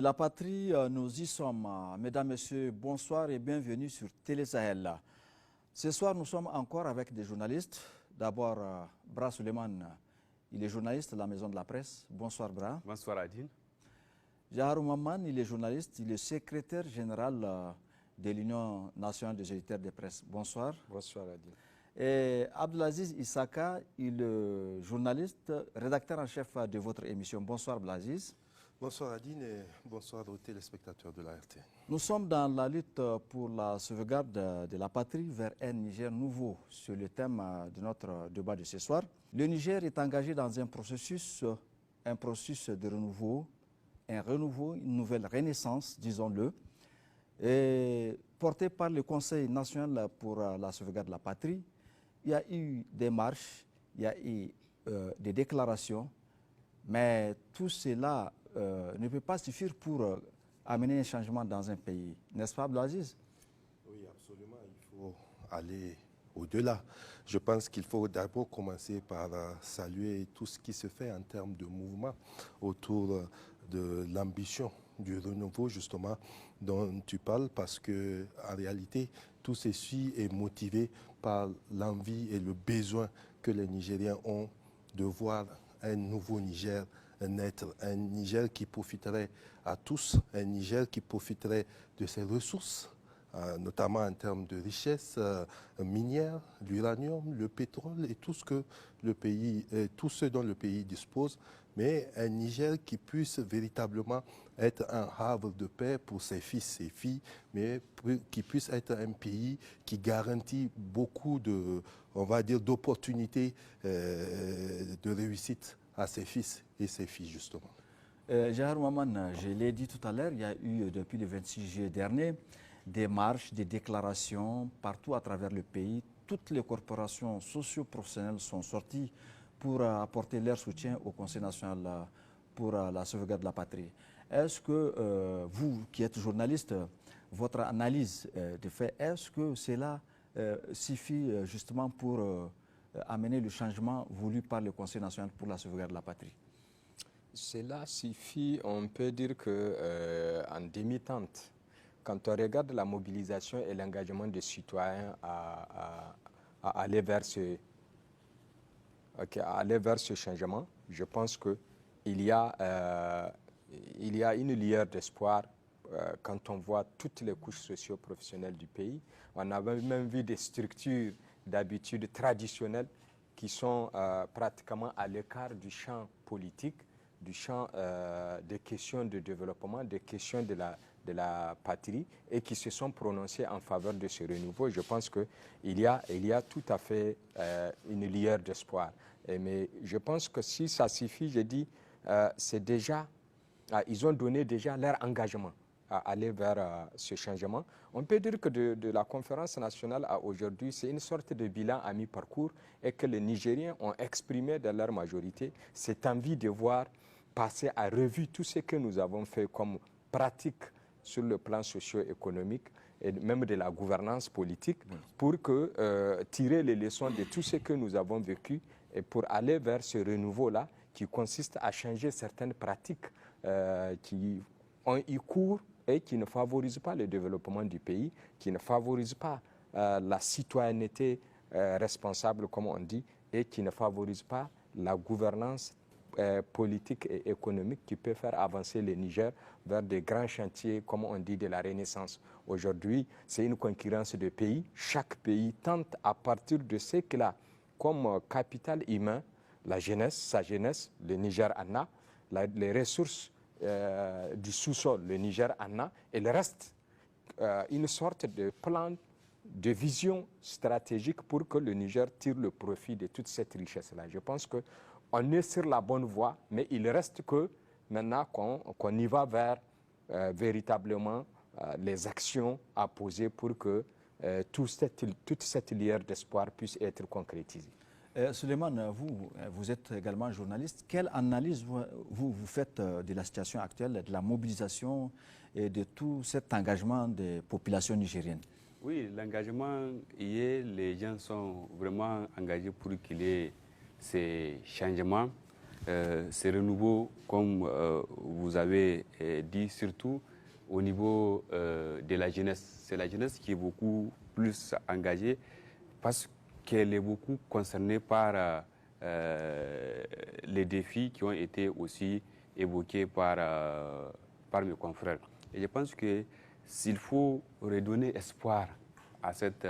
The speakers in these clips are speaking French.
la patrie, nous y sommes. Mesdames, Messieurs, bonsoir et bienvenue sur Télé Sahel. Ce soir, nous sommes encore avec des journalistes. D'abord, Bra Suleiman, il est journaliste à la Maison de la Presse. Bonsoir, Bra. Bonsoir, Adine. Jaharou Maman, il est journaliste, il est secrétaire général de l'Union nationale des éditeurs de presse. Bonsoir. Bonsoir, Adine. Et Abdelaziz Issaka, il est journaliste, rédacteur en chef de votre émission. Bonsoir, Abdelaziz. Bonsoir Adine et bonsoir aux téléspectateurs de la RT. Nous sommes dans la lutte pour la sauvegarde de la patrie vers un Niger nouveau sur le thème de notre débat de ce soir. Le Niger est engagé dans un processus de renouveau, une nouvelle renaissance, disons-le, et porté par le Conseil national pour la sauvegarde de la patrie. Il y a eu des marches, il y a eu des déclarations, mais tout cela ne peut pas suffire pour amener un changement dans un pays. N'est-ce pas, Abdelaziz? Oui, absolument. Il faut aller au-delà. Je pense qu'il faut d'abord commencer par saluer tout ce qui se fait en termes de mouvement autour de l'ambition du renouveau, justement, dont tu parles, parce que en réalité, tout ceci est motivé par l'envie et le besoin que les Nigériens ont de voir un nouveau Niger naître, un Niger qui profiterait à tous, un Niger qui profiterait de ses ressources, notamment en termes de richesses minières, l'uranium, le pétrole et tout ce dont le pays dispose, mais un Niger qui puisse véritablement être un havre de paix pour ses fils, ses filles, mais qui puisse être un pays qui garantit beaucoup d'opportunités de réussite à ses fils et ses filles, justement. Jaharou Maman, je l'ai dit tout à l'heure, il y a eu depuis le 26 juillet dernier des marches, des déclarations partout à travers le pays. Toutes les corporations socio-professionnelles sont sorties pour apporter leur soutien au Conseil national pour la sauvegarde de la patrie. Est-ce que vous, qui êtes journaliste, votre analyse de fait, est-ce que cela suffit justement pour amener le changement voulu par le Conseil national pour la sauvegarde de la patrie? Cela suffit, on peut dire qu'en demi-teinte, quand on regarde la mobilisation et l'engagement des citoyens à aller vers ce changement, je pense qu'il y a une lueur d'espoir quand on voit toutes les couches socio-professionnelles du pays. On a même vu des structures d'habitude traditionnelles qui sont pratiquement à l'écart du champ politique, du champ des questions de développement, des questions de la patrie et qui se sont prononcées en faveur de ce renouveau. Je pense qu'il y a tout à fait une lueur d'espoir. Mais je pense que si ça suffit, je dis, c'est déjà, ils ont donné déjà leur engagement à aller vers ce changement. On peut dire que de la conférence nationale à aujourd'hui, c'est une sorte de bilan à mi-parcours et que les Nigériens ont exprimé dans leur majorité cette envie de voir passer à revue tout ce que nous avons fait comme pratique sur le plan socio-économique et même de la gouvernance politique pour tirer les leçons de tout ce que nous avons vécu et pour aller vers ce renouveau-là qui consiste à changer certaines pratiques qui ont eu cours et qui ne favorisent pas le développement du pays, qui ne favorisent pas la citoyenneté responsable, comme on dit, et qui ne favorisent pas la gouvernance politique et économique qui peut faire avancer le Niger vers des grands chantiers, comme on dit, de la Renaissance. Aujourd'hui, c'est une concurrence de pays. Chaque pays tente à partir de ce qu'il a comme capital humain, la jeunesse, sa jeunesse, le Niger en a, les ressources du sous-sol, le Niger en a, et le reste, une sorte de plan, de vision stratégique pour que le Niger tire le profit de toute cette richesse-là. Je pense qu'on est sur la bonne voie, mais il reste que maintenant qu'on y va vers véritablement les actions à poser pour que toute cette lueur d'espoir puisse être concrétisée. Suleiman, vous êtes également journaliste. Quelle analyse vous faites de la situation actuelle, de la mobilisation et de tout cet engagement des populations nigériennes? Oui, l'engagement y est, les gens sont vraiment engagés pour qu'il y ait ces changements. ce renouveau, comme vous avez dit, surtout au niveau de la jeunesse. C'est la jeunesse qui est beaucoup plus engagée parce qu'elle est beaucoup concernée par les défis qui ont été aussi évoqués par mes confrères. Et je pense que s'il faut redonner espoir à cette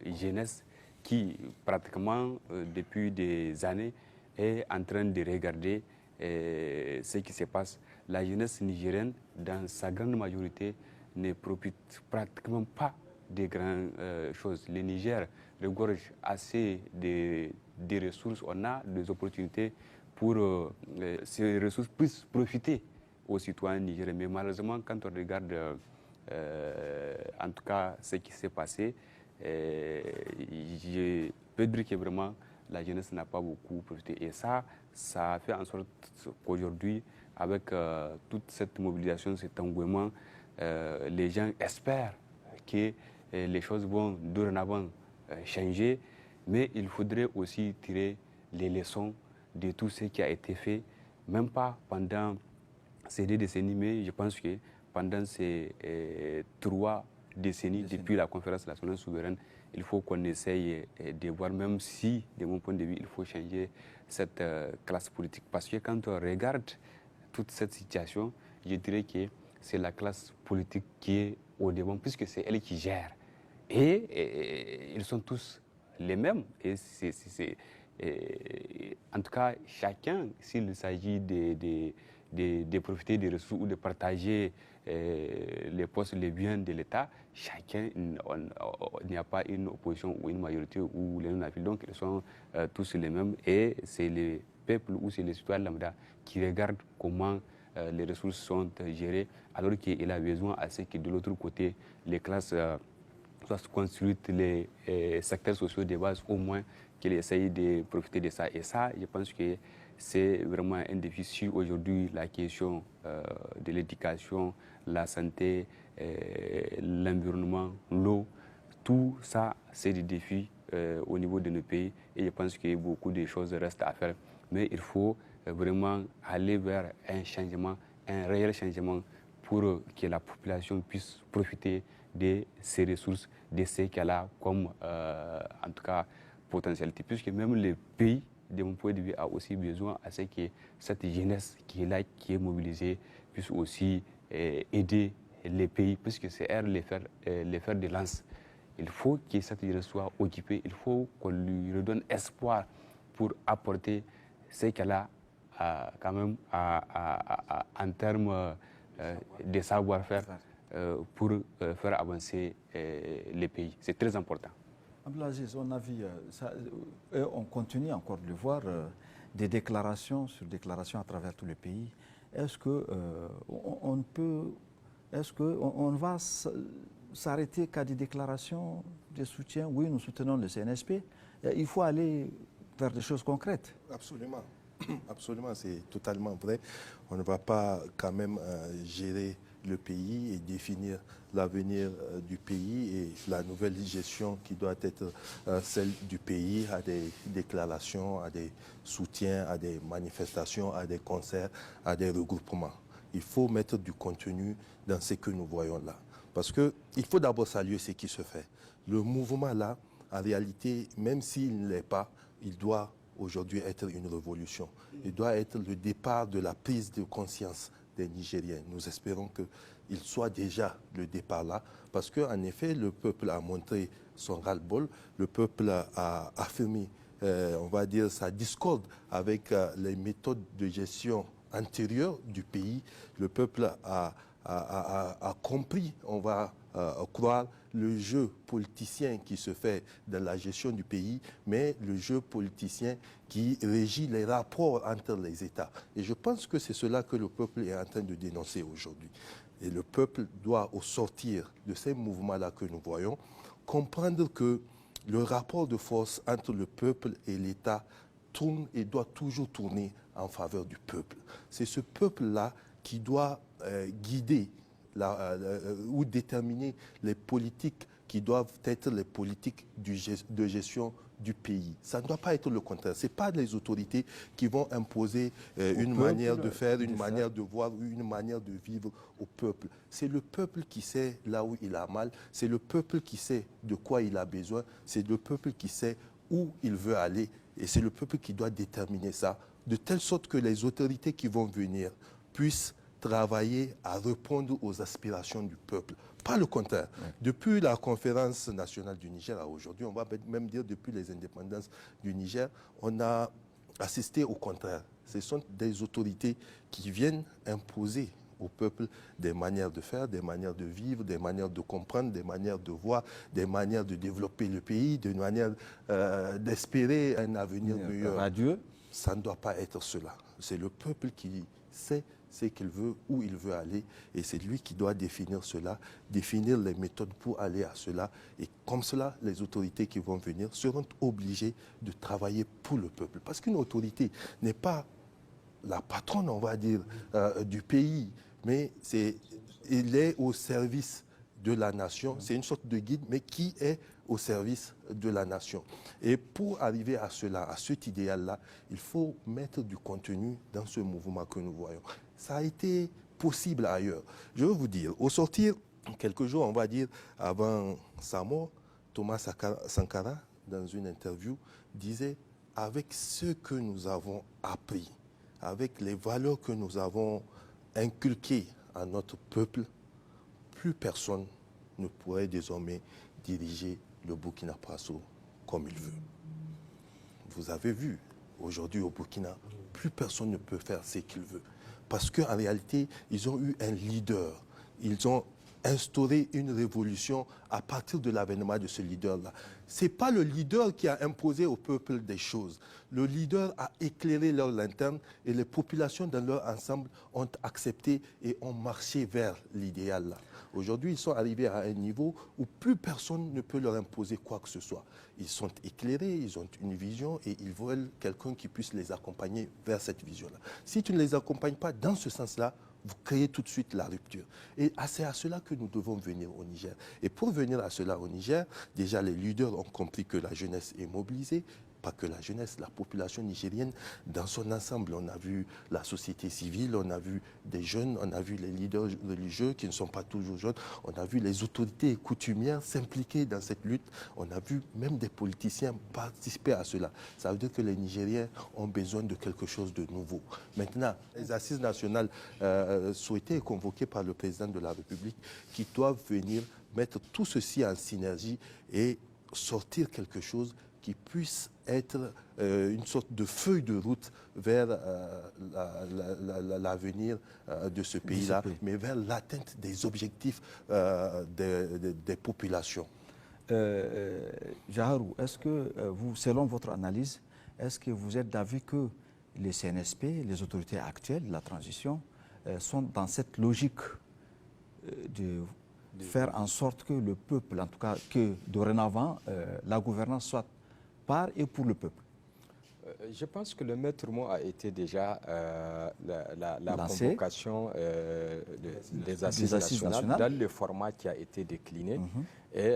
jeunesse qui, pratiquement depuis des années, est en train de regarder ce qui se passe. La jeunesse nigérienne, dans sa grande majorité, ne profite pratiquement pas des grandes choses. Le Niger regorge assez de ressources, on a des opportunités pour ces ressources puissent profiter aux citoyens nigériens. Mais malheureusement, quand on regarde en tout cas ce qui s'est passé, je peux dire que vraiment la jeunesse n'a pas beaucoup profité. Et ça fait en sorte qu'aujourd'hui, avec toute cette mobilisation, cet engouement, les gens espèrent que les choses vont dorénavant changer, mais il faudrait aussi tirer les leçons de tout ce qui a été fait, même pas pendant ces 2 décennies, mais je pense que pendant ces 3 décennies, depuis la conférence nationale souveraine, il faut qu'on essaye de voir, même si, de mon point de vue, il faut changer cette classe politique. Parce que quand on regarde toute cette situation, je dirais que c'est la classe politique qui est au devant, puisque c'est elle qui gère. Et ils sont tous les mêmes. En tout cas, chacun, s'il s'agit de profiter des ressources ou de partager les postes, les biens de l'État, chacun, il n'y a pas une opposition ou une majorité ou les non-affiliés. Donc, ils sont tous les mêmes et c'est le peuple ou c'est les citoyens lambda qui regardent comment les ressources sont gérées, alors qu'il a besoin à ce que de l'autre côté, les classes soient construites, les secteurs sociaux de base, au moins qu'ils essayent de profiter de ça. Et ça, je pense que c'est vraiment un défi. Si aujourd'hui la question de l'éducation, la santé, l'environnement, l'eau, tout ça, c'est des défis au niveau de nos pays. Et je pense que beaucoup de choses restent à faire. Mais il faut vraiment aller vers un changement, un réel changement pour que la population puisse profiter de ces ressources, de ce qu'elle a comme, en tout cas, potentialité. Puisque même le pays, de mon point de vue, a aussi besoin à ce que cette jeunesse qui est là, qui est mobilisée, puisse aussi aider les pays, puisque c'est elle les faire de lance. Il faut que cette jeunesse soit occupée, il faut qu'on lui redonne espoir pour apporter ce qu'elle a quand même en termes de savoir-faire pour faire avancer les pays. C'est très important. Abdelaziz, on a vu, on continue encore de le voir, des déclarations sur déclarations à travers tout le pays. Est-ce qu'on va s'arrêter qu'à des déclarations de soutien? Oui, nous soutenons le CNSP. Il faut aller vers des choses concrètes. Absolument. Absolument, c'est totalement vrai. On ne va pas quand même gérer le pays et définir l'avenir du pays et la nouvelle gestion qui doit être celle du pays à des déclarations, à des soutiens, à des manifestations, à des concerts, à des regroupements. Il faut mettre du contenu dans ce que nous voyons là. Parce qu'il faut d'abord saluer ce qui se fait. Le mouvement là, en réalité, même s'il ne l'est pas, il doit aujourd'hui être une révolution. Il doit être le départ de la prise de conscience des Nigériens. Nous espérons qu'il soit déjà le départ là, parce qu'en effet, le peuple a montré son ras-le-bol, le peuple a affirmé, on va dire, sa discorde avec les méthodes de gestion antérieures du pays. Le peuple a compris, on va croire, le jeu politicien qui se fait dans la gestion du pays, mais le jeu politicien qui régit les rapports entre les États. Et je pense que c'est cela que le peuple est en train de dénoncer aujourd'hui. Et le peuple doit, au sortir de ces mouvements-là que nous voyons, comprendre que le rapport de force entre le peuple et l'État tourne et doit toujours tourner en faveur du peuple. C'est ce peuple-là qui doit guider ou déterminer les politiques qui doivent être les politiques de gestion du pays. Ça ne doit pas être le contraire. Ce n'est pas les autorités qui vont imposer une manière de faire, une manière de voir, une manière de vivre au peuple. C'est le peuple qui sait là où il a mal, c'est le peuple qui sait de quoi il a besoin, c'est le peuple qui sait où il veut aller et c'est le peuple qui doit déterminer ça, de telle sorte que les autorités qui vont venir puissent travailler à répondre aux aspirations du peuple. Pas le contraire. Ouais. Depuis la conférence nationale du Niger à aujourd'hui, on va même dire depuis les indépendances du Niger, on a assisté au contraire. Ce sont des autorités qui viennent imposer au peuple des manières de faire, des manières de vivre, des manières de comprendre, des manières de voir, des manières de développer le pays, des manières d'espérer un avenir meilleur. Radieux. Ça ne doit pas être cela. C'est le peuple qui sait ce qu'il veut, où il veut aller, et c'est lui qui doit définir cela, définir les méthodes pour aller à cela. Et comme cela, les autorités qui vont venir seront obligées de travailler pour le peuple. Parce qu'une autorité n'est pas la patronne, on va dire, du pays, mais il est au service de la nation. C'est une sorte de guide, mais qui est au service de la nation. Et pour arriver à cela, à cet idéal-là, il faut mettre du contenu dans ce mouvement que nous voyons. Ça a été possible ailleurs. Je veux vous dire, au sortir, quelques jours, on va dire, avant sa mort, Thomas Sankara, dans une interview, disait « Avec ce que nous avons appris, avec les valeurs que nous avons inculquées à notre peuple, plus personne ne pourrait désormais diriger le Burkina Faso comme il veut. » Vous avez vu, aujourd'hui au Burkina, plus personne ne peut faire ce qu'il veut. Parce qu'en réalité, ils ont eu un leader. Ils ont instauré une révolution à partir de l'avènement de ce leader-là. Ce n'est pas le leader qui a imposé au peuple des choses. Le leader a éclairé leur lanterne et les populations dans leur ensemble ont accepté et ont marché vers l'idéal-là. Aujourd'hui, ils sont arrivés à un niveau où plus personne ne peut leur imposer quoi que ce soit. Ils sont éclairés, ils ont une vision et ils veulent quelqu'un qui puisse les accompagner vers cette vision-là. Si tu ne les accompagnes pas dans ce sens-là, vous créez tout de suite la rupture. Et c'est à cela que nous devons venir au Niger. Et pour venir à cela au Niger, déjà les leaders ont compris que la jeunesse est mobilisée. Pas que la jeunesse, la population nigérienne dans son ensemble. On a vu la société civile, on a vu des jeunes, on a vu les leaders religieux qui ne sont pas toujours jeunes, on a vu les autorités coutumières s'impliquer dans cette lutte, on a vu même des politiciens participer à cela. Ça veut dire que les Nigériens ont besoin de quelque chose de nouveau. Maintenant, les assises nationales souhaitées et convoquées par le président de la République qui doivent venir mettre tout ceci en synergie et sortir quelque chose qui puisse être une sorte de feuille de route vers l'avenir de ce pays-là, mais vers l'atteinte des objectifs des populations. Jaharou, est-ce que vous, selon votre analyse, est-ce que vous êtes d'avis que les CNSP, les autorités actuelles de la transition, sont dans cette logique de faire en sorte que le peuple, en tout cas que dorénavant, la gouvernance soit par et pour le peuple? Je pense que le maître mot a été déjà la convocation des assises nationales dans le format qui a été décliné. Et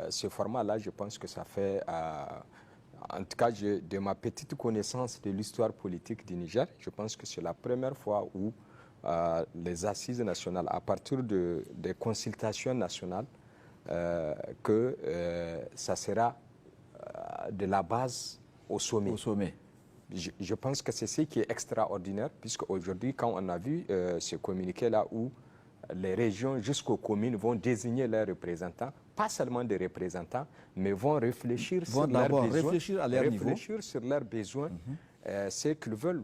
ce format-là, je pense que ça fait, en tout cas de ma petite connaissance de l'histoire politique du Niger, je pense que c'est la première fois où les assises nationales, à partir des consultations nationales, que ça sera de la base au sommet. Je pense que c'est ce qui est extraordinaire, puisque aujourd'hui, quand on a vu ce communiqué-là où les régions jusqu'aux communes vont désigner leurs représentants, pas seulement des représentants, mais vont réfléchir sur leurs besoins, réfléchir sur leurs besoins, ce qu'ils veulent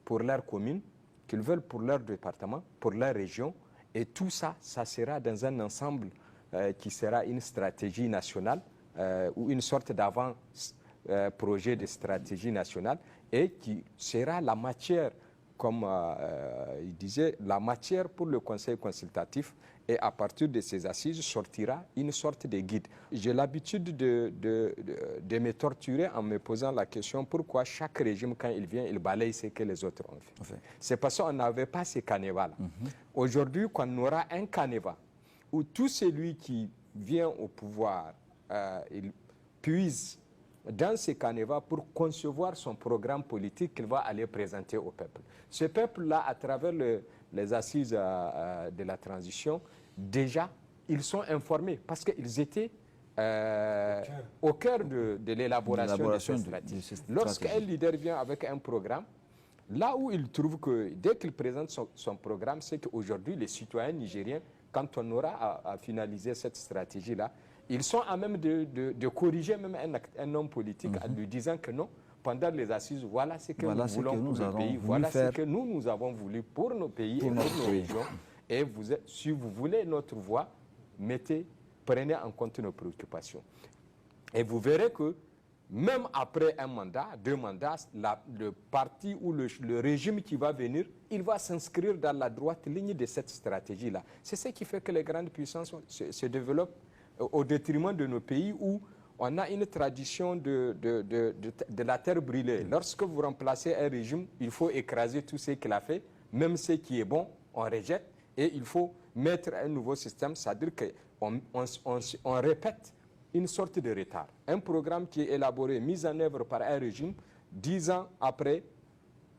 pour leur commune, qu'ils veulent pour leur département, pour leur région, et tout ça, ça sera dans un ensemble qui sera une stratégie nationale, ou une sorte d'avant-projet de stratégie nationale et qui sera la matière, comme il disait, la matière pour le conseil consultatif et à partir de ces assises sortira une sorte de guide. J'ai l'habitude de me torturer en me posant la question pourquoi chaque régime, quand il vient, il balaye ce que les autres ont fait. C'est parce qu'on n'avait pas ces canevas-là. Aujourd'hui, qu'on aura un canevas où tout celui qui vient au pouvoir, il puise dans ses canevas pour concevoir son programme politique qu'il va aller présenter au peuple. Ce peuple-là, à travers les assises de la transition, déjà, ils sont informés parce qu'ils étaient au cœur de l'élaboration de cette stratégie. Lorsqu'un leader vient avec un programme, là où il trouve que dès qu'il présente son programme, c'est qu'aujourd'hui, les citoyens nigériens, quand on aura à finaliser cette stratégie-là, ils sont à même de corriger même un homme politique en lui disant que non, pendant les assises, voilà ce que nous voulons pour le pays, voilà ce que nous avons voulu pour nos pays et pour nos régions. Et si vous voulez notre voix, prenez en compte nos préoccupations. Et vous verrez que même après un mandat, 2 mandats, le parti ou le régime qui va venir, il va s'inscrire dans la droite ligne de cette stratégie-là. C'est ce qui fait que les grandes puissances se développent au détriment de nos pays où on a une tradition de la terre brûlée. Lorsque vous remplacez un régime, il faut écraser tout ce qu'il a fait, même ce qui est bon, on rejette, et il faut mettre un nouveau système, c'est-à-dire qu'on répète une sorte de retard. Un programme qui est élaboré, mis en œuvre par un régime, 10 ans après,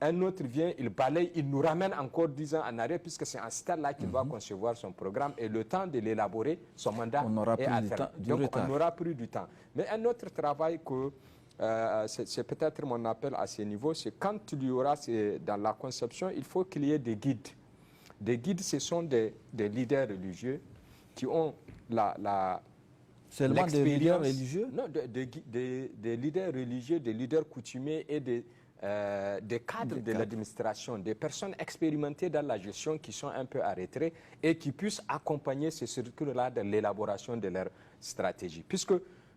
un autre vient, il balaye, il nous ramène encore 10 ans en arrière, puisque c'est en ce temps-là qu'il va concevoir son programme, et le temps de l'élaborer, son mandat est à faire. Donc on aura pris du temps. Mais un autre travail que c'est peut-être mon appel à ce niveau, c'est quand il y aura dans la conception, il faut qu'il y ait des guides. Des guides, ce sont des leaders religieux qui ont seulement des leaders religieux? Non, des leaders religieux, des leaders coutumiers et des cadres de l'administration, des personnes expérimentées dans la gestion qui sont un peu arrêtées et qui puissent accompagner ces structures-là dans l'élaboration de leur stratégie. Puisque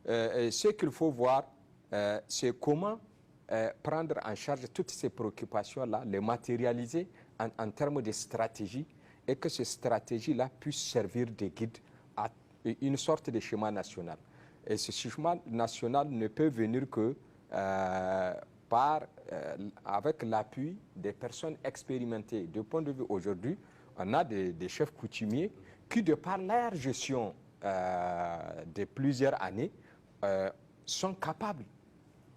ce qu'il faut voir, c'est comment prendre en charge toutes ces préoccupations-là, les matérialiser en termes de stratégie et que ces stratégies-là puissent servir de guide à une sorte de schéma national. Et ce schéma national ne peut venir que avec l'appui des personnes expérimentées. De point de vue aujourd'hui, on a des chefs coutumiers qui, de par leur gestion de plusieurs années, sont capables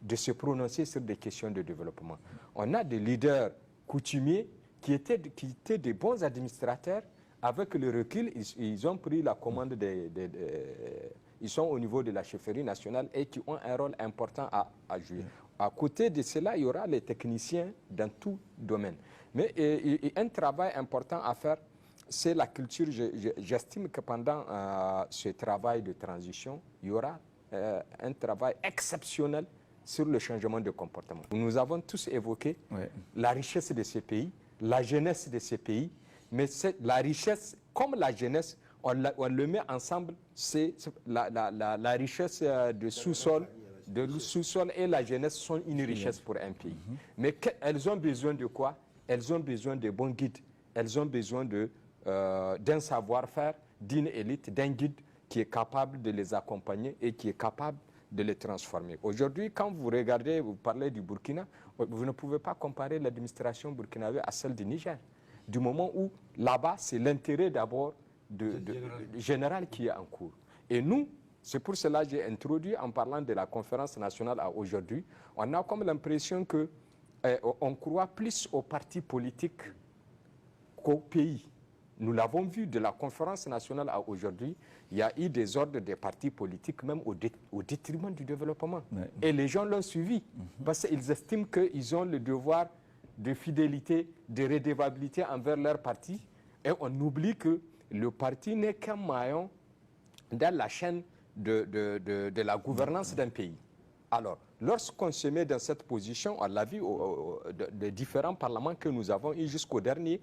de se prononcer sur des questions de développement. On a des leaders coutumiers qui étaient des bons administrateurs. Avec le recul, ils ont pris la commande ils sont au niveau de la chefferie nationale et qui ont un rôle important à jouer. À côté de cela, il y aura les techniciens dans tout domaine. Mais un travail important à faire, c'est la culture. J'estime que pendant ce travail de transition, il y aura un travail exceptionnel sur le changement de comportement. Nous avons tous évoqué la richesse de ces pays, la jeunesse de ces pays, mais la richesse, comme la jeunesse, on le met ensemble, c'est la richesse de sous-sol. Le sous-sol et la jeunesse sont une richesse pour un pays. Mais elles ont besoin de quoi? Elles ont besoin de bons guides. Elles ont besoin d'un savoir-faire, d'une élite, d'un guide qui est capable de les accompagner et qui est capable de les transformer. Aujourd'hui, quand vous regardez, vous parlez du Burkina, vous ne pouvez pas comparer l'administration burkinabé à celle du Niger. Du moment où, là-bas, c'est l'intérêt d'abord général qui est en cours. Et nous, c'est pour cela que j'ai introduit en parlant de la conférence nationale à aujourd'hui, on a comme l'impression qu'on croit plus aux partis politiques qu'au pays. Nous l'avons vu de la conférence nationale à aujourd'hui, il y a eu des ordres des partis politiques même au détriment du développement. Et les gens l'ont suivi parce qu'ils estiment qu'ils ont le devoir de fidélité, de redevabilité envers leur parti. Et on oublie que le parti n'est qu'un maillon dans la chaîne de la gouvernance d'un pays. Alors, lorsqu'on se met dans cette position, on l'a vu des différents parlements que nous avons eu jusqu'au dernier,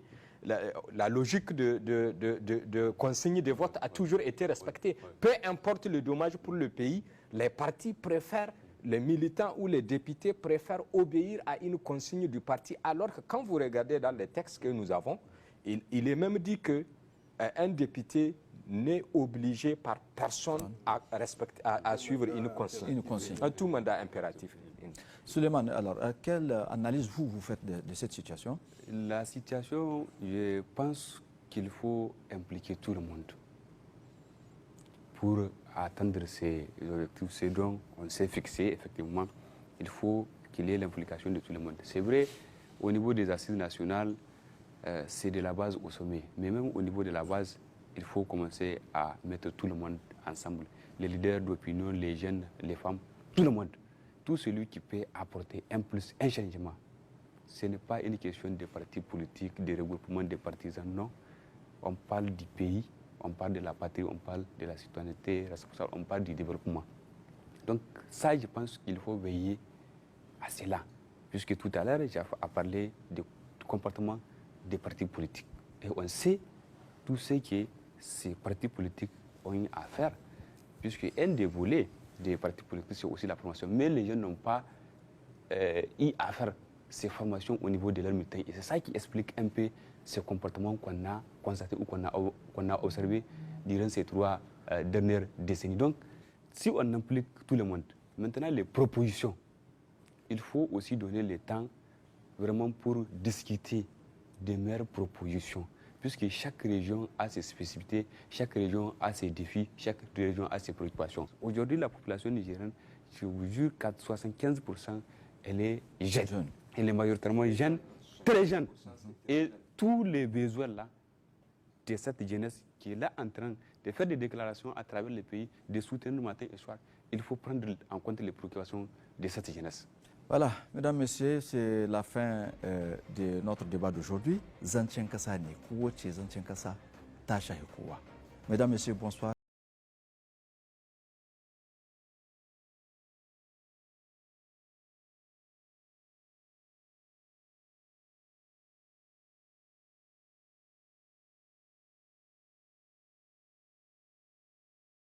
la logique de consigne de vote a toujours été respectée. Peu importe le dommage pour le pays, les partis préfèrent, les militants ou les députés préfèrent obéir à une consigne du parti, alors que quand vous regardez dans les textes que nous avons, il est même dit qu'un député n'est obligé par personne à suivre une consigne. Un tout mandat impératif. Suleiman, alors, quelle analyse vous faites de cette situation? La situation, je pense qu'il faut impliquer tout le monde. pour atteindre ces objectifs, ce dont on s'est fixé, effectivement, il faut qu'il y ait l'implication de tout le monde. C'est vrai, au niveau des assises nationales, c'est de la base au sommet. Mais même au niveau de la base, il faut commencer à mettre tout le monde ensemble. Les leaders d'opinion, les jeunes, les femmes, tout le monde. Tout celui qui peut apporter un plus, un changement. Ce n'est pas une question de partis politiques, de regroupement des partisans, non. On parle du pays, on parle de la patrie, on parle de la citoyenneté responsable, on parle du développement. Donc ça, je pense qu'il faut veiller à cela. Puisque tout à l'heure, j'ai parlé du comportement des partis politiques. Et on sait tout ce que ces partis politiques ont à faire. Puisque un des volets des partis politiques, c'est aussi la formation. Mais les jeunes n'ont pas eu à faire ces formations au niveau de leur militant. Et c'est ça qui explique un peu ce comportement qu'on a constaté ou qu'on a observé durant ces 3 dernières décennies. Donc, si on implique tout le monde, maintenant les propositions, il faut aussi donner le temps vraiment pour discuter des meilleures propositions. Puisque chaque région a ses spécificités, chaque région a ses défis, chaque région a ses préoccupations. Aujourd'hui, la population nigérienne, je vous jure, 75%, elle est jeune. Elle est majoritairement jeune, très jeune. Et tous les besoins là, de cette jeunesse qui est là en train de faire des déclarations à travers le pays, de soutenir le matin et le soir, il faut prendre en compte les préoccupations de cette jeunesse. Voilà, mesdames, messieurs, c'est la fin de notre débat d'aujourd'hui. Mesdames, messieurs, bonsoir.